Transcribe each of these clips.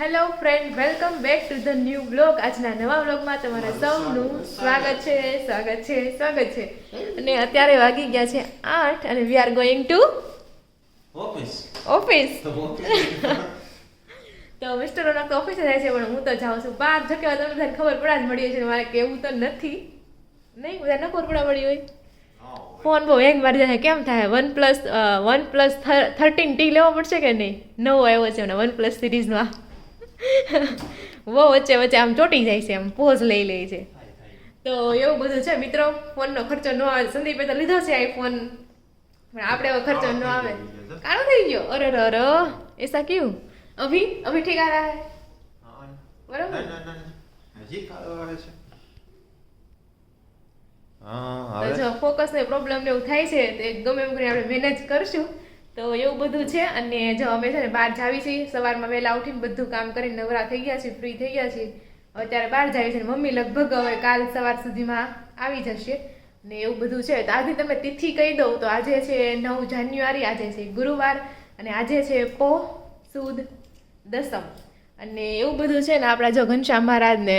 Hello friend, welcome back to the new blog. આજના નવા બ્લોગમાં તમારા સૌનું સ્વાગત છે. અને અત્યારે વાગી ગયા છે 8 અને we are going to office. તો મિસ્ટર રોનક તો ઓફિસે જાય છે, પણ હું તો જાઉં છું બહાર. જો કે તમને બધાને ખબર પડા જ મળી છે, મારે કેવું તો નથી નહીં, બધા ન ખબર પડા મળી હોય. ફોન બહુ હેંગ મારી જાય. કેમ થાય? OnePlus 13T લેવો પડશે કે નહીં? નવો આવ્યો છે ને OnePlus સિરીઝમાં. બહુ વચ્ચે આમ ચોટી જાય છે, આમ પોઝ લઈ લે છે. તો એવું બધું છે મિત્રો. ફોનનો ખર્ચો ન આવે. સંદીપે તો લીધો છે આઈફોન, પણ આપણે એવો ખર્ચો ન આવે. કાળો થઈ ગયો. અરે એસા ક્યું? અભી ઠીક આ રહા હૈ? બરોબર. જો ફોકસ ને પ્રોબ્લેમ ને એવું થાય છે, તો ગમે એમ કરીને આપણે મેનેજ કરશું. તો એવું બધું છે. અને જો અમે છે ને બહાર જાવી છીએ, સવારમાં વહેલા ઉઠીને બધું કામ કરીને નવરા થઈ ગયા છીએ, ફ્રી થઈ ગયા છીએ. અત્યારે બહાર જાવી છે. મમ્મી લગભગ હવે કાલ સવાર સુધીમાં આવી જશે ને એવું બધું છે. તો આજે તમે તિથિ કહી દઉં તો આજે છે 9 જાન્યુઆરી, આજે છે ગુરુવાર, અને આજે છે પોહ સુદ દસમ. અને એવું બધું છે ને. આપણા જો ઘનશ્યામ મહારાજ ને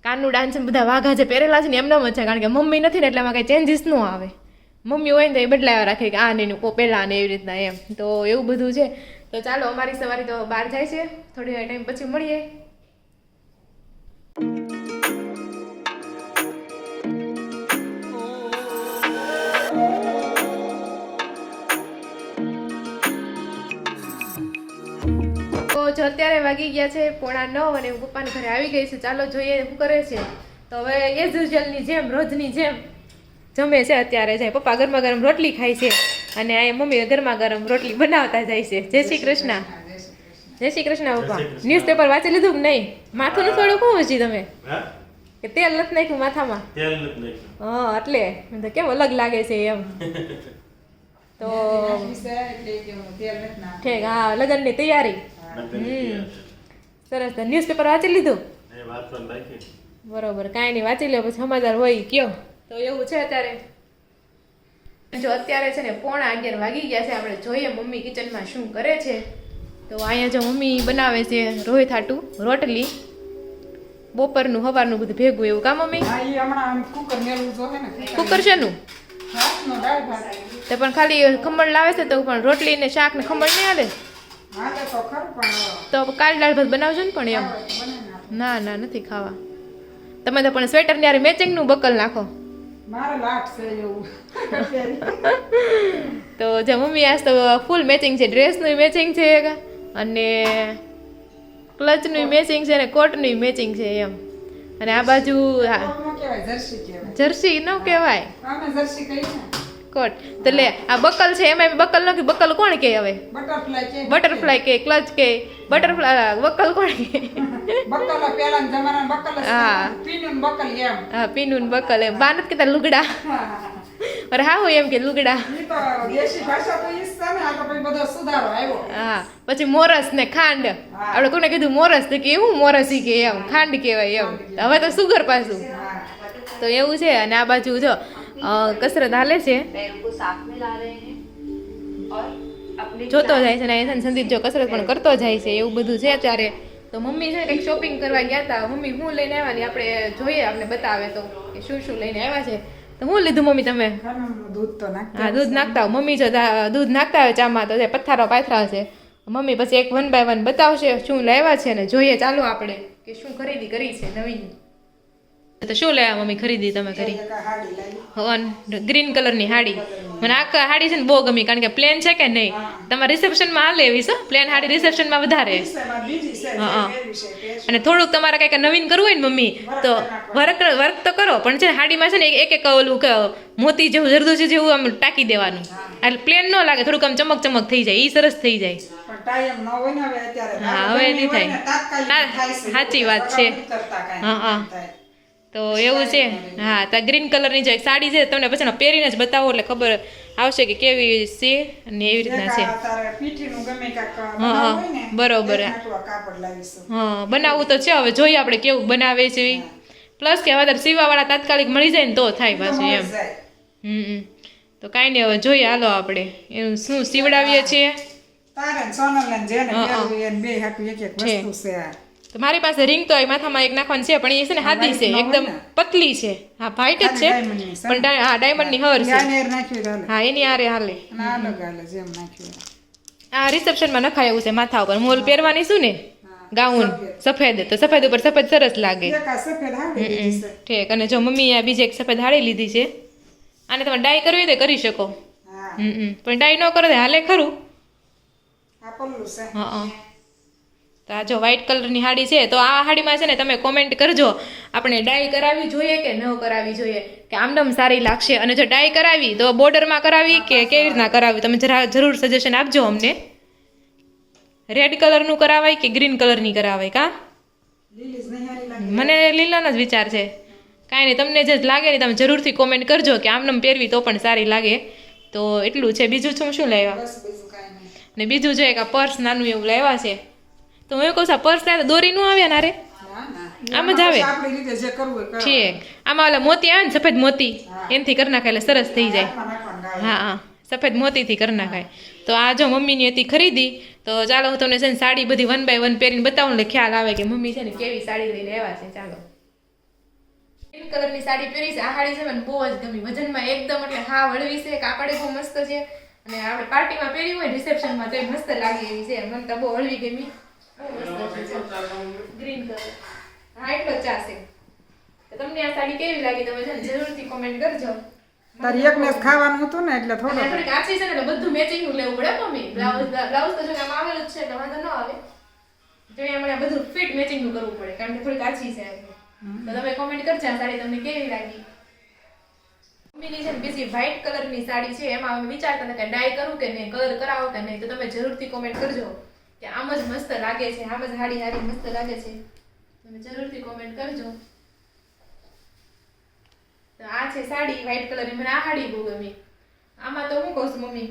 કાનનું ડાન્સ બધા વાઘા જે પહેરેલા છે ને એમનામ જ છે, કારણ કે મમ્મી નથી ને એટલે એમાં કંઈ ચેન્જીસ ન આવે. મમ્મી હોય ને તો એ બદલાવ્યા રાખે કે આ ને પહેલાં ને એવી રીતના એમ. તો એવું બધું છે. તો ચાલો, અમારી સવારી તો બહાર જાય છે. થોડી ટાઈમ પછી મળીએ. તો જો અત્યારે વાગી ગયા છે 9:15 અને હું પપ્પાને ઘરે આવી ગઈ છું. ચાલો જોઈએ શું કરે છે. તો હવે એઝ યુઝ્યુઅલની જેમ, રોજની જેમ જમે છે. અત્યારે જાય પપ્પા ગરમા ગરમ રોટલી ખાય છે, અને આ મમ્મી ગરમા ગરમ રોટલી બનાવતા જાય છે. જય શ્રી કૃષ્ણ. જય શ્રી કૃષ્ણ પપ્પા. ન્યૂઝપેપર વાંચી લીધું કે નહીં? માથું ન થોડું કહું હજી તમે કે તેલ નથી નાખ્યું માથામાં? હા, એટલે તો કેમ અલગ લાગે છે એમ. તો ઠીક. હા, લગ્નની તૈયારી. સરસ. ન્યૂઝપેપર વાંચી લીધું? બરોબર, કાંઈ નહીં, વાંચી લો પછી સમાચાર હોય કયો. તો એવું છે. અત્યારે જો અત્યારે છે ને 11:15 વાગી ગયા છે. આપણે જોઈએ મમ્મી કિચનમાં શું કરે છે. તો અહીંયા જો મમ્મી બનાવે છે રોહિત હાટું રોટલી, બપોરનું સવારનું બધું ભેગું એવું. કા મમ્મી? કુકર છે નું તો પણ ખાલી ખમણ લાવે છે, તો પણ રોટલી ને શાક ને ખમણ નહીં હાલે? તો કાલ દાળ ભાત બનાવજો ને. પણ એમ ના નથી ખાવા. તમે તો પણ સ્વેટર ને યાર મેચિંગ નું બકલ નાખો. તો જો મમ્મી આજ તો ફૂલ મેચિંગ છે. ડ્રેસનું મેચિંગ છે, અને ક્લચનું મેચિંગ છે, અને કોટનું મેચિંગ છે એમ. અને આ બાજુ જર્સી ન કહેવાય, કોટ. તો લે આ બકલ છે, એમાં બકલ નથી. બકલ કોણ કે? હવે બટરફ્લાય કે ક્લચ કે બટરફ્લાય બકલ કોણ કે? હા, પીનું બકલ એમ. બા નથી કહેતા લુગડા? અરે હા, હોય એમ કે લુગડા. હા, પછી મોરસ ને ખાંડ. આપણે કોને કીધું મોરસ? તો કે એવું મોરસ કે એમ ખાંડ કહેવાય એમ. હવે તો સુગર પાછું. તો એવું છે. અને આ બાજુ જો કસરત હાલે છે, જોતો જાય છે ને. સંદીપ જો કસરત પણ કરતો જાય છે. એવું બધું છે અત્યારે. તો મમ્મી છે કંઈક શોપિંગ કરવા ગયા હતા. મમ્મી શું લઈને આવ્યા ને આપણે જોઈએ, આપણે બતાવે તો કે શું લઈને આવ્યા છે. તો શું લીધું મમ્મી તમે? હા, દૂધ નાખતા હોય મમ્મી. જો દૂધ નાખતા હોય ચામાં તો પથ્થારો પાથરા છે. મમ્મી પછી એક 1 by 1 બતાવશે શું લાવ્યા છે, ને જોઈએ ચાલો આપણે કે શું ખરીદી કરી છે નવીન. તો શું લાવ્યા મમ્મી? ખરીદી તમે કરી? ગ્રીન કલરની સાડી. મને આ સાડી છે ને બહુ ગમી, કારણ કે પ્લેન છે કે નહીં. તમારે રિસેપ્શનમાં હાલે એવી છે પ્લેન સાડી, રિસેપ્શનમાં વધારે. હા, અને થોડુંક તમારે કંઈક નવીન કરવું હોય ને મમ્મી, તો વર્ક તો કરો, પણ છે સાડીમાં છે ને એક ઓલું મોતી જેવું જરદોશી જેવું આમ ટાંકી દેવાનું, એટલે પ્લેન ન લાગે, થોડુંક આમ ચમક થઈ જાય. એ સરસ થઈ જાય. હા, હવે નહીં થાય. સાચી વાત છે. હા, તો એવું છે. હા, તો ગ્રીન કલરની જે સાડી છે તમને પછી પહેરીને જ બતાવો એટલે ખબર આવશે કે કેવી છે અને એવી રીતના છે. હા, બરોબર. હા, બનાવવું તો છે. હવે જોઈએ આપણે કેવું બનાવે છે. પ્લસ કે હવે સીવાવાળા તાત્કાલિક મળી જાય ને તો થાય પાછું એમ. તો કાંઈ નહીં, હવે જોઈએ હાલો આપણે એનું શું સીવડાવીએ છીએ તારે ને સોનલ ને જેને પહેરવી એને બે હાટું એક એક વસ્તુ છે આ. તો મારી પાસે રિંગ તો માથામાં એક નાખવાની છે પણ એ છે ને હાદી છે એકદમ પતલી છે હા વ્હાઈટ જ છે ડાયમંડની છે. પણ હા ડાયમંડની હર છે યાને એર નાખ્યું તો હાલે. હા એની આરે હાલે અને આ અલગ હાલે જેમ નાખ્યું એમ. આ રિસેપ્શનમાં નખાય એવું છે માથા ઉપર મોલ પહેરવાની શું ને ગાઉન સફેદ તો સફેદ ઉપર સફેદ સરસ લાગે એક આ સફેદ હાડી લીધી છે. ઠીક અને જો મમ્મી આ બીજી એક સફેદ હાડી લીધી છે આને તમે ડાય કરવી હોય તો કરી શકો હા પણ ડાય ન કરો તો હાલે ખરું આ પલ્લું છે. હા તો આ જો વ્હાઈટ કલરની હાડી છે તો આ હાડીમાં છે ને તમે કોમેન્ટ કરજો આપણે ડાય કરાવવી જોઈએ કે ન કરાવવી જોઈએ કે આમદમ સારી લાગશે અને જો ડાય કરાવી તો બોર્ડરમાં કરાવી કે કેવી રીતના કરાવી તમે જરૂર સજેશન આપજો અમને રેડ કલરનું કરાવાય કે ગ્રીન કલરની કરાવાય કા લીલી જ નહીં હારી લાગે. મને લીલાનો જ વિચાર છે કાંઈ નહીં તમને જે લાગે ને તમે જરૂરથી કોમેન્ટ કરજો કે આમનમ પહેરવી તો પણ સારી લાગે તો એટલું છે બીજું શું લાવ્યા બસ બીજું કાંઈ નહીં. ને બીજું છે કે આ પર્સ નાનું એવું લાવ્યા છે તો હું એવું કહું છું પર્સ લાવે તો દોરી નું આવે ને રે ના ના આમ જ આવે આપણી રીતે જે કરવું હોય કરો. ઠીક આમાં ઓલા મોતી આવે ને સફેદ મોતી એનથી કરી નાખાય એટલે સરસ થઈ જાય હાથમાં નાખવાનું આવે. હા હા સફેદ મોતીથી કરી નાખાય તો આ જો મમ્મીની હતી ખરીદી તો ચાલો હું તમને છે ને સાડી બધી 1 by 1 પહેરીને બતાવું એટલે ખ્યાલ આવે કે મમ્મી છે ને કેવી સાડી લઈને આવ્યા છે ચાલો ગ્રીન કલરની સાડી પહેરી છે આ સાડી છે મને બહુ જ ગમી વજનમાં એકદમ એટલે હા વળવી છે કાપડે બહુ મસ્ત છે અને આપણે પાર્ટીમાં પહેરી હોય રિસેપ્શનમાં તો એ મસ્ત લાગે એવી છે મને તો બહુ હળવી ગમી બહુ મસ્ત છે ગ્રીન કલર હા એટલો જ ચાલશે તો તમને આ સાડી કેવી લાગી તમે છે ને જરૂરથી કોમેન્ટ કરજો તારી એકને જ ખાવાનું હતું ને એટલે થોડો અને થોડીક આછી છે ને એટલે બધું મેચિંગ નું લેવું પડે મમ્મી બ્લાઉઝ તો જો કે આમાં આવેલું જ છે એટલે વાંધો ન આવે જો એમાં બધું ફિટ મેચિંગ નું કરવું પડે કારણ કે થોડીક આછી છે તો તમે કોમેન્ટ કરજો આ સાડી તમને કેવી લાગી મમ્મીની છે ને બીજી વ્હાઈટ કલરની સાડી છે એમાં અમે વિચારતા હતા કે ડાય કરું કે નહીં કલર કરાવો કે નહીં તો તમે જરૂરથી કોમેન્ટ કરજો કે આમ જ મસ્ત લાગે છે આમ જ હાડી હાડી મસ્ત લાગે છે તમે જરૂરથી કોમેન્ટ કરજો તો આ છે સાડી વ્હાઈટ કલરની મને આ સાડી બહુ ગમી આમાં તો હું કહું છું મમ્મી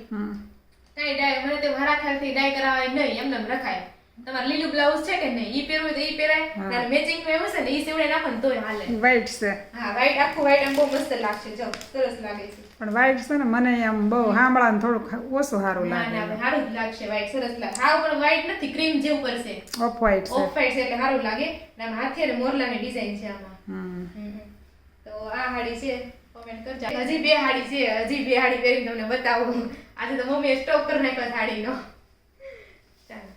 કઈ ડાય મને તો મારા ખ્યાલથી ડાય કરાવાય નહીં એમને એમ રખાય તમારે લીલું બ્લાઉઝ છે કે નહીં ઈ પહેરવું તો ઈ પહેરાય અને મેચિંગ નું એવું છે ને ઈ સીવડે નાખો ને તોય હાલે વ્હાઈટ છે હા વ્હાઈટ આખું વ્હાઈટ આમ બહુ મસ્ત લાગશે જો સરસ લાગે છે પણ વ્હાઈટ છે ને મને આમ બહુ સાંભળાને થોડુંક ઓછું સારું ના લાગે ના સારું જ લાગશે વ્હાઈટ સરસ લાગે હા પણ વ્હાઈટ નથી ક્રીમ જેવું કરશે ઓફ વ્હાઈટ છે. ઓફ વ્હાઈટ છે એટલે સારું લાગે અને આમ હાથે અને મોરલાની ડિઝાઇન છે આમાં તો આ હાડી છે કોમેન્ટ કરજો હજી બે હાડી છે હજી બે હાડી પહેરીને તમને બતાવું આજે તો મમ્મીએ સ્ટોક કરી નાખ્યો સાડીનો ચાલો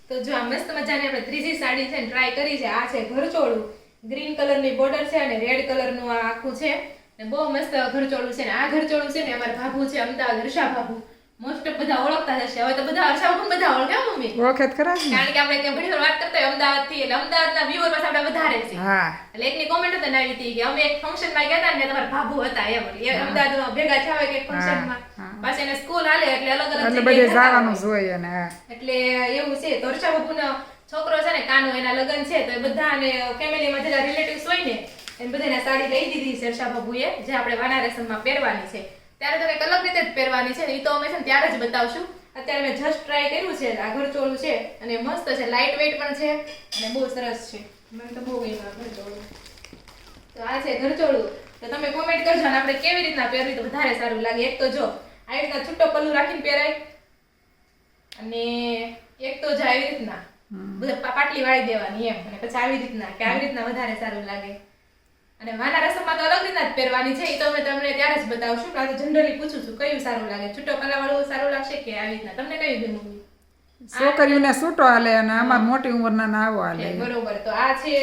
તો જો આ મસ્ત મજાની આપણે ત્રીજી સાડી છે ને ટ્રાય કરી છે આ છે ઘરચોળું ગ્રીન કલરની બોર્ડર છે અને રેડ કલરનું આ આખું છે ને બહુ મસ્ત ઘરચોળું છે ને આ ઘરચોળું છે ને અમારા ભાભુ છે અમદાવાદ હર્ષા ભાભુ મોસ્ટ ઓફ બધા ઓળખતા હશે હવે તો બધા હર્ષા ભાભુ બધા ઓળખે મમ્મી ઓળખે જ ખરા ને? કારણ કે આપણે ઘણી વાર વાત કરતા હોય અમદાવાદ થી એટલે અમદાવાદના વ્યુઅર પાસે આપણે વધારે છે હા એટલે એકની કોમેન્ટ હતી ને આવી હતી કે અમે એક ફંક્શન માં ગયા હતા ને તમારા ભાભુ હતા એમ એ અમદાવાદમાં ભેગા થયા હોય કે ફંક્શન માં પાછી એને સ્કૂલ હાલે એટલે અલગ અલગ એટલે જગ્યાએ બધે જતા જવાનું હોય. જ હોય અને હા. એટલે એવું છે તો હર્ષા બાબુનો છોકરો છે ને કાનો એના લગ્ન છે તો એ બધાને ફેમિલીમાં જેટલા રિલેટિવ્સ હોય ને એને બધાને સાડી લઈ દીધી છે હર્ષા બાબુએ જે આપણે વાના રેશમમાં પહેરવાની છે ત્યારે તો કંઈક અલગ રીતે જ પહેરવાની છે એ તો અમે છે ને ત્યારે જ બતાવશું અત્યારે મેં જસ્ટ ટ્રાય કર્યું છે આ ઘરચોળું છે અને મસ્ત છે લાઇટ વેઇટ પણ છે અને બહુ સરસ છે મને તો બહુ ગમ્યું આ ઘરચોળું તો આ છે ઘરચોળું તો તમે કોમેન્ટ કરજો અને આપણે કેવી રીતના પહેરવી તો વધારે સારું લાગે એક તો જો આવી રીતના છૂટો પલ્લુ રાખીને પહેરાય અને એક તો જો આવી રીતના બધા પાટલી વાળી દેવાની એમ અને પછી આવી રીતના કે આવી રીતના વધારે સારું લાગે અને વાના રસમમાં તો અલગ રીતના જ પહેરવાની છે એ તો અમે તમને ત્યારે જ બતાવશું પણ આ તો જનરલી પૂછું છું કયું સારું લાગે છૂટો પલ્લા વાળું સારું લાગશે કે આવી રીતના તમને કયું ગમ્યું છોકરીઓને સૂટો હાલે અને અમાર મોટી ઉંમરના ના આવો હાલે બરોબર તો આ છે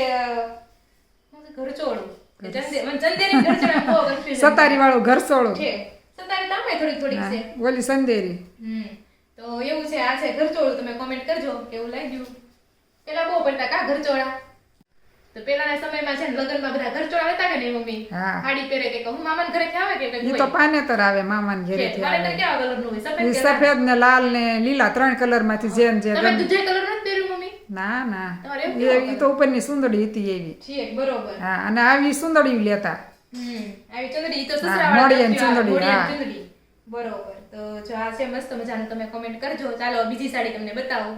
ઘરચોળું ચંદેરી ઘરચોળા બહુ confusing સતારી વાળું ઘરસોળું છે સતારી તામે થોડીક છે ઓલી સંદેરી તો એવું છે આ છે ઘરચોળું તમે કોમેન્ટ કરજો કેવું લાગ્યું પેલા બહુ પડતા કા ઘરચોળા તો પેલાના સમયમાં છે ને લગ્નમાં બધા ઘરચોળા હતા કે નહીં મમ્મી હા. સાડી પહેરે કે હું મામાના ઘરેથી આવે કે ઈ તો પાનેતર આવે મામાને ઘરેથી આવે પાનેતર કેવા કલરનું હોય સફેદ ઈ કે સફેદ ને લાલ ને લીલા 3 કલર માંથી જેમ જે તમે ગમે. દૂધે કલર નથી પહેર્યું મમ્મી ના ના તમારે એવું કેવો ઈ તો ઉપરની સુંદડી હતી એવી ઠીક બરોબર હા અને આવી સુંદડી લેતા આવી ચંદડી ઈ તો હા, સસરા મોડિયાની ચંદડી, હા. ચંદડી બરોબર તો જો આ છે મસ્ત મજાનું તમે કોમેન્ટ કરજો ચાલો બીજી સાડી તમને બતાવું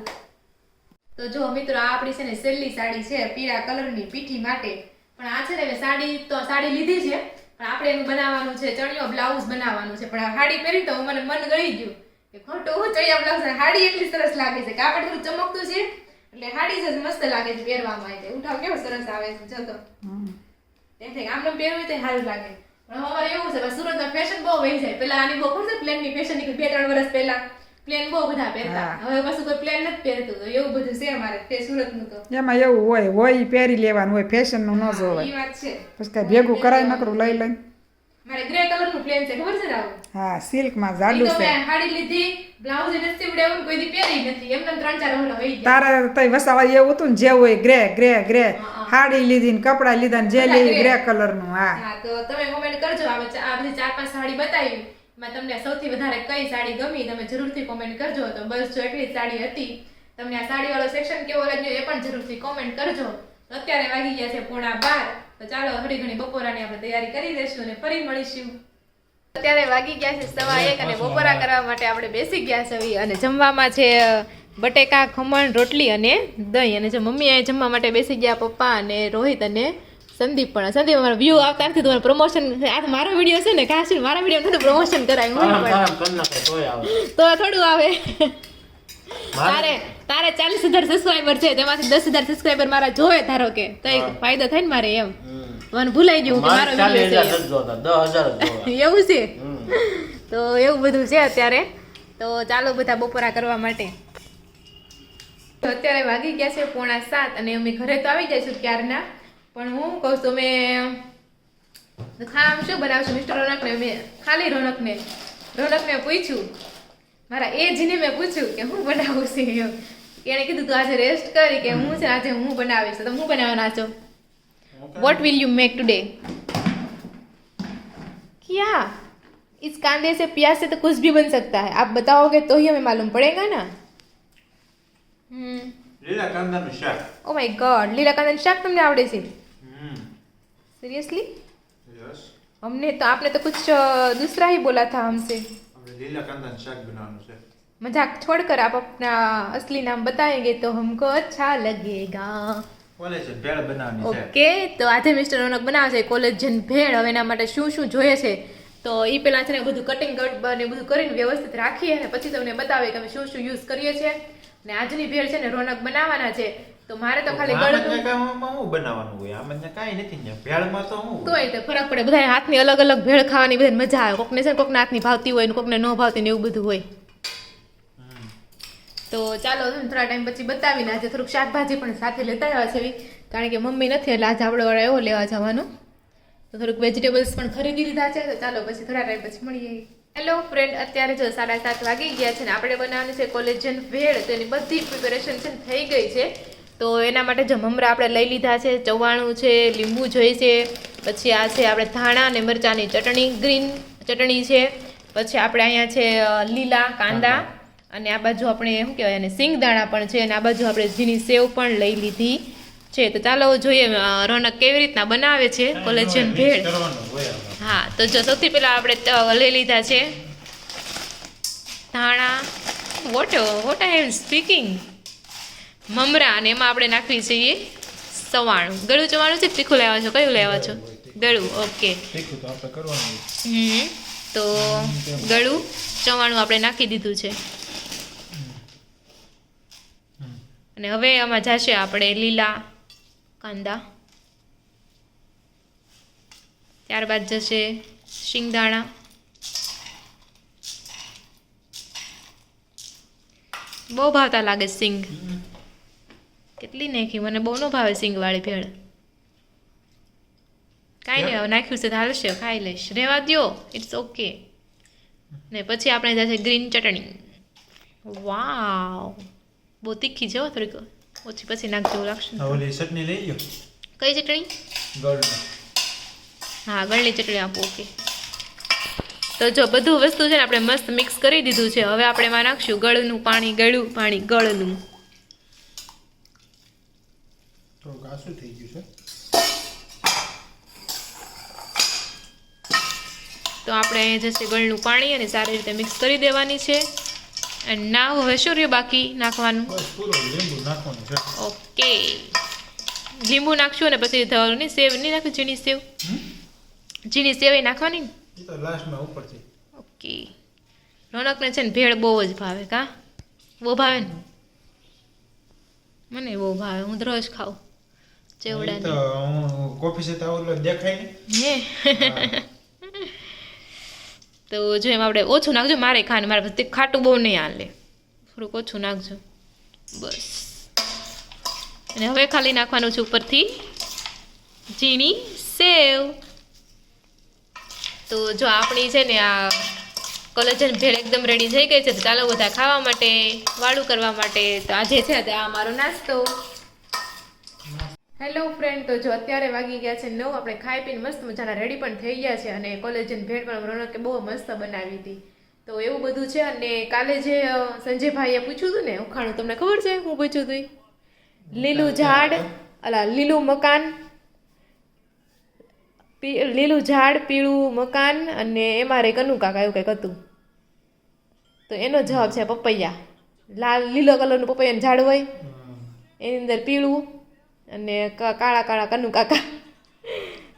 તો જો મિત્રો આ આપણી છે ને છેલ્લી સાડી છે પીળા કલરની પીઠી માટે પણ આ છે ને મેં સાડી લીધી છે પણ આપણે એનું બનાવવાનું છે ચણિયો બ્લાઉઝ બનાવવાનું છે પણ આ સાડી પહેરી તો મને મન ગળી ગયું કે ખોટું હું જોઈએ બ્લાઉઝ હાડી એટલી સરસ લાગે છે કાપડ થોડું ચમકતું છે એટલે હાડી જ મસ્ત લાગે છે પહેરવામાં આવે ઉઠાવ કેવો સરસ આવે છે જો તો એટલે આમને પહેરવું તો સારું લાગે પણ અમારે એવું છે સુરતમાં ફેશન બહુ વહી જાય પેલા આની બહુ ખબર છે પ્લેનની ફેશન નીકળી 2-3 વર્ષ પહેલા પ્લેન બહુ બધા પહેરતા હવે પાછું કોઈ પ્લેન નથી પહેરતું તો એવું બધું છે અમારે તે સુરતનું તો એમાં એવું હોય ઈ પહેરી લેવાનું હોય ફેશનનું ન જોવાય એ વાત છે પછી કઈ ભેગું કરાય નકરું લઈ લઈને મારે ગ્રે કલરનું પ્લેન છે ખબર છે રાવ હા સિલ્કમાં જાડું છે મેં હાડી લીધી બ્લાઉઝ ને સીવડાવ્યું કોઈ દી પહેરી નથી એમને 3-4 હોલા વહી ગયા તારે તઈ વસાવા એવું હતું ને જે હોય ગ્રે હાડી લીધી ને કપડા લીધા ને જે લીધી ગ્રે કલરનું હા તો તમે કોમેન્ટ કરજો આ બધી 4-5 સાડી બતાવી મેં તમને સૌથી વધારે કઈ સાડી ગમી તમે જરૂરથી કોમેન્ટ કરજો તો બસ જો એટલી જ સાડી હતી તમને આ સાડી વાળો સેક્શન કેવો લાગ્યો એ પણ જરૂરથી કોમેન્ટ કરજો અત્યારે વાગી ગયા છે 11:30 તો ચાલો ઘડી ઘણી બપોરાની આપણે તૈયારી કરી દઈશું અને ફરી મળીશું અત્યારે વાગી ગયા છે 1:15 અને બપોરા કરવા માટે આપણે બેસી ગયા છે અને જમવામાં છે બટેકા ખમણ રોટલી અને દહીં અને જો મમ્મી અહીંયા જમવા માટે બેસી ગયા પપ્પા અને રોહિત અને સંદીપ પણ સંદીપ અમારો વ્યૂ આવતા નથી તમારું પ્રમોશન આ તો મારો વિડીયો છે ને કાશ મારા વિડીયો થોડું પ્રમોશન કરાય તો થોડું આવે તારે 40,000 સબસ્ક્રાઇબર છે તેમાંથી 10,000 સબસ્ક્રાઇબર મારા જોવે ધારો કે તો ફાયદો થાય ને મારે એમ મને ભૂલાઈ ગયું કે મારો વિડીયો છે એવું છે તો એવું બધું છે અત્યારે તો ચાલો બધા બપોરા કરવા માટે તો અત્યારે વાગી ગયા છે 6:45 અને અમે ઘરે તો આવી જઈશું ક્યારના પણ હું કહું તો મેં ખાવાનું શું બનાવશું મિસ્ટર રોનકને મેં ખાલી રોનકને પૂછ્યું મારા એજને મેં પૂછ્યું કે હું બનાવું છે એમ એણે કીધું તું આજે રેસ્ટ કરી કે હું છે આજે હું બનાવીશ તો હું બનાવવાના છો what will you make today क्या इस कांदे से प्याज से तो कुछ भी बन सकता है आप बताओगे तो ही हमें मालूम पड़ेगा ना લીલા કાંદાનું શાક ओ माय गॉड લીલા કાંદાનું શાક તમને આવડે છે सीरियसली યસ हमने तो आपने तो कुछ दूसरा ही बोला था हमसे આપણે લીલા કાંદાનું શાક બનાવવાનું છે मजाक छोड़कर आप अपना असली नाम बताएंगे तो हमको अच्छा लगेगा કોલેજ ભેળ બનાવવાની છે ઓકે તો આજે મિસ્ટર રોનક બનાવે છે કોલેજન ભેળ હવે એના માટે શું શું જોઈએ છે તો એ પહેલા છે ને બધું કટિંગ કટ ને બધું કરીને વ્યવસ્થિત રાખીએ અને પછી તમને બતાવીએ કે અમે શું શું યુઝ કરીએ છીએ અને આજની ભેળ છે ને રોનક બનાવવાના છે તો મારે તો ખાલી ગળનું હું બનાવવાનું હોય આમાં કાંઈ નથી ને ભેળમાં તો હું તોય તો ફરક પડે બધા હાથની અલગ અલગ ભેળ ખાવાની બધાને મજા આવે કોકને છે ને કોકના હાથની ભાવતી હોય ને કોકને ન ભાવતી ને એવું બધું હોય તો ચાલો થોડા ટાઈમ પછી બતાવીને આજે થોડુંક શાકભાજી પણ સાથે લેતા આવ્યા છે કારણ કે મમ્મી નથી એટલે આજે આપણે એવો લેવા જવાનું તો થોડુંક વેજીટેબલ્સ પણ ખરીદી લીધા છે તો ચાલો પછી થોડા ટાઈમ પછી મળીએ હેલો ફ્રેન્ડ અત્યારે જો 7:30 વાગી ગયા છે ને આપણે બનાવવાની છે કોલેજન ભેળ તો એની બધી પ્રિપેરેશન છે થઈ ગઈ છે તો એના માટે જો મમરા આપણે લઈ લીધા છે ચવાણું છે લીંબુ જોઈએ છે પછી આ છે આપણે ધાણા અને મરચાંની ચટણી ગ્રીન ચટણી છે પછી આપણે અહીંયા છે લીલા કાંદા અને આ બાજુ આપણે શું કહેવાય અને સિંગદાણા પણ છે અને આ બાજુ આપણે ઝીણી સેવ પણ લઈ લીધી છે તો ચાલો જોઈએ રોનક કેવી રીતના બનાવે છે કોલેજન ભેળ હા તો જો સૌથી પહેલાં આપણે લઈ લીધા છે ધાણા વોટ આઈ એમ સ્પીકિંગ મમરા અને એમાં આપણે નાખવી છીએ સવાણું ગળું ચવાણું છે તીખું લેવા છો કયું લેવા છો ગળું ઓકે તો ગળું ચવાણું આપણે નાખી દીધું છે અને હવે આમાં જશે આપણે લીલા કાંદા ત્યારબાદ જશે શિંગદાણા બહુ ભાવતા લાગે સિંગ કેટલી નાખી મને બહુ ન ભાવે સિંગવાળી ભેળ કાંઈ નહીં હવે નાખ્યું છે તો હાલશે ખાઈ લઈશ રહેવા દ્યો ઇટ્સ ઓકે ને પછી આપણે જશે ગ્રીન ચટણી વાવ બહુ તીખી છે થોડીક ઓછી પછી નાખજો લાગશે ઓલી ચટણી લઈ લો કઈ ચટણી ગળની હા ગળની ચટણી આપો ઓકે તો જો બધું વસ્તુ છે ને આપણે મસ્ત મિક્સ કરી દીધું છે હવે આપણે એમાં નાખશું ગળનું પાણી ગળું પાણી ગળનું તો ગાસું થઈ ગયું છે તો આપણે અહીંયા જશે ગળનું પાણી અને સારી રીતે મિક્સ કરી દેવાની છે અને ના હવે શું રહ્યું બાકી નાખવાનું બસ પૂરો લીંબુ નાખવાનું છે ઓકે લીંબુ નાખશું ને પછી ધવલની સેવ નહીં નાખવી ઝીણી સેવ એ નાખવાની ને એ તો લાસ્ટમાં ઉપરથી ઓકે રોનકને છે ને ભેળ બહુ જ ભાવે કા બહુ ભાવે ને મને બહુ ભાવે હું તો રોજ ખાઉં એ ચેવડા તો હું કોફી સાથે આવું એટલે દેખાય ને હે તો જો એમ આપણે ઓછું નાખજો મારે ખાને મારે પછી ખાટું બહુ નહીં હાલે થોડુંક ઓછું નાખજો બસ અને હવે ખાલી નાખવાનું છે ઉપરથી ઝીણી સેવ તો જો આપણી છે ને આ કોલેજન ભેળ એકદમ રેડી થઈ ગઈ છે તો ચાલો બધા ખાવા માટે વાળું કરવા માટે તો આજે છે તે આ મારો નાસ્તો હેલો ફ્રેન્ડ તો જો અત્યારે વાગી ગયા છે 9 આપણે ખાઈ પીને મસ્ત મજાના રેડી પણ થઈ ગયા છે અને કોલેજન ભેળ પણ રોનકે બહુ મસ્ત બનાવી હતી તો એવું બધું છે અને કાલે જે સંજયભાઈએ પૂછ્યું હતું ને ઉખાણું તમને ખબર છે હું પૂછ્યું હતું લીલું ઝાડ લીલું મકાન લીલું ઝાડ પીળું મકાન અને એમાં રે કનું કાકા એવું કંઈક હતું તો એનો જવાબ છે પપૈયા લીલો કલરનું પપૈયાનું ઝાડ હોય એની અંદર પીળું અને કાળા કાળા કનું કાકા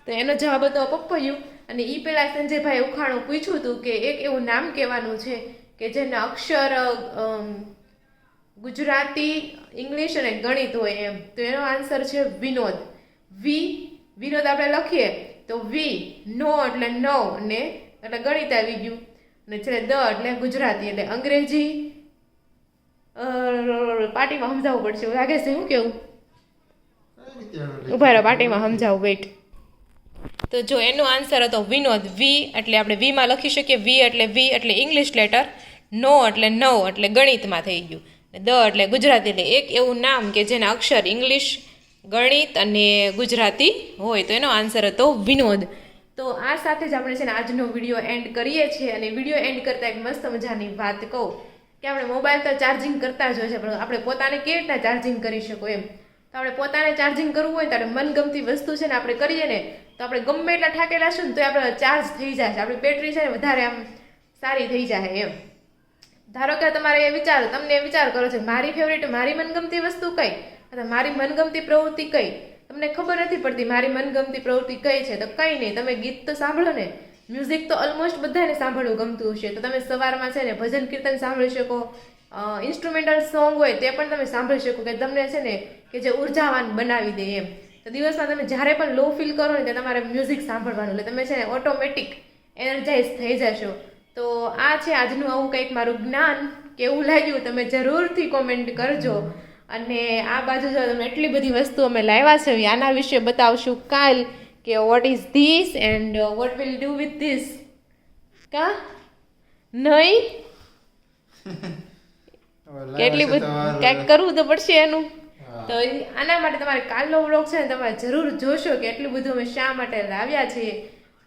તો એનો જવાબ હતો પપૈયું અને એ પહેલાં સંજયભાઈ ઉખાણું પૂછ્યું હતું કે એક એવું નામ કહેવાનું છે કે જેના અક્ષર ગુજરાતી ઇંગ્લિશ અને ગણિત હોય એમ તો એનો આન્સર છે વિનોદ વિનોદ આપણે લખીએ તો નો એટલે નવ ને એટલે ગણિત આવી ગયું અને છેલ્લે એટલે ગુજરાતી એટલે અંગ્રેજી પાર્ટીમાં સમજાવવું પડશે લાગે છે શું કેવું ઉભા રહો પાર્ટીમાં સમજાવું વેઇટ તો જો એનો આન્સર હતો વિનોદ એટલે આપણે વીમાં લખી શકીએ એટલે ઇંગ્લિશ લેટર નો એટલે નવ એટલે ગણિતમાં થઈ ગયું એટલે ગુજરાતી એટલે એક એવું નામ કે જેના અક્ષર ઇંગ્લિશ ગણિત અને ગુજરાતી હોય તો એનો આન્સર હતો વિનોદ તો આ સાથે જ આપણે છે ને આજનો વિડીયો એન્ડ કરીએ છીએ અને વિડીયો એન્ડ કરતાં એક મસ્ત મજાની વાત કહું કે આપણે મોબાઈલ તો ચાર્જિંગ કરતા જ હોય છે પણ આપણે પોતાને કેવી રીતના ચાર્જિંગ કરી શકો એમ તો આપણે પોતાને ચાર્જિંગ કરવું હોય તો આપણે મનગમતી વસ્તુ છે ને આપણે કરીએ ને તો આપણે ગમે એટલા થાકેલા છું ને તો આપણે ચાર્જ થઈ જાય છે આપણી બેટરી છે ને વધારે આમ સારી થઈ જાય એમ ધારો કે તમારે તમને વિચાર કરો છે મારી ફેવરેટ મારી મનગમતી વસ્તુ કઈ અથવા મારી મનગમતી પ્રવૃત્તિ કઈ તમને ખબર નથી પડતી મારી મનગમતી પ્રવૃત્તિ કઈ છે તો કંઈ નહીં તમે ગીત તો સાંભળો ને મ્યુઝિક તો ઓલમોસ્ટ બધાને સાંભળવું ગમતું હશે તો તમે સવારમાં છે ને ભજન કીર્તન સાંભળી શકો ઇન્સ્ટ્રુમેન્ટલ સોંગ હોય તે પણ તમે સાંભળી શકો કે તમને છે ને કે જે ઉર્જાવાન બનાવી દે એમ તો દિવસમાં તમે જ્યારે પણ લો ફીલ કરો ને ત્યારે તમારે મ્યુઝિક સાંભળવાનું એટલે તમે છે ને ઓટોમેટિક એનર્જાઇઝ થઈ જશો તો આ છે આજનું આવું કંઈક મારું જ્ઞાન કેવું લાગ્યું તમે જરૂરથી કોમેન્ટ કરજો અને આ બાજુ જો તમે એટલી બધી વસ્તુ અમે લાવ્યા છે આના વિશે બતાવશું કાલ કે what is this and what will do with this કા નહીં કેટલી બધી કંઈક કરવું તો પડશે એનું તો આના માટે તમારે કાલનો વ્લોગ છે ને તમારે જરૂર જોશો કે એટલું બધું અમે શા માટે લાવ્યા છીએ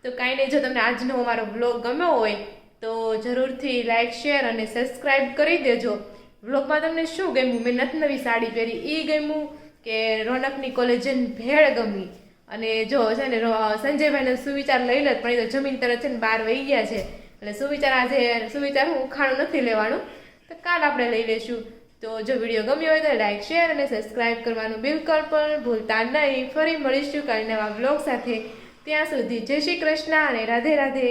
તો કાંઈ નહીં જો તમને આજનો અમારો વ્લોગ ગમ્યો હોય તો જરૂરથી લાઈક શેર અને સબસ્ક્રાઈબ કરી દેજો વ્લોગમાં તમને શું ગમ્યું મેં નવી સાડી પહેરી એ ગમ્યું કે રોનકની કોલેજન ભેળ ગમી અને જો છે ને સંજયભાઈને સુવિચાર લઈ લે પણ એ તો જમીન તરફ છે ને બહાર વહી ગયા છે એટલે સુવિચાર હું ઉખાણું નથી લેવાનું તો કાલ આપણે લઈ લઈશું તો જો વિડીયો ગમ્યો હોય તો લાઈક શેર અને સબસ્ક્રાઈબ કરવાનું બિલકુલ પણ ભૂલતા નહીં ફરી મળીશું કાલે નવા વ્લોગ સાથે ત્યાં સુધી જય શ્રી કૃષ્ણ અને રાધે રાધે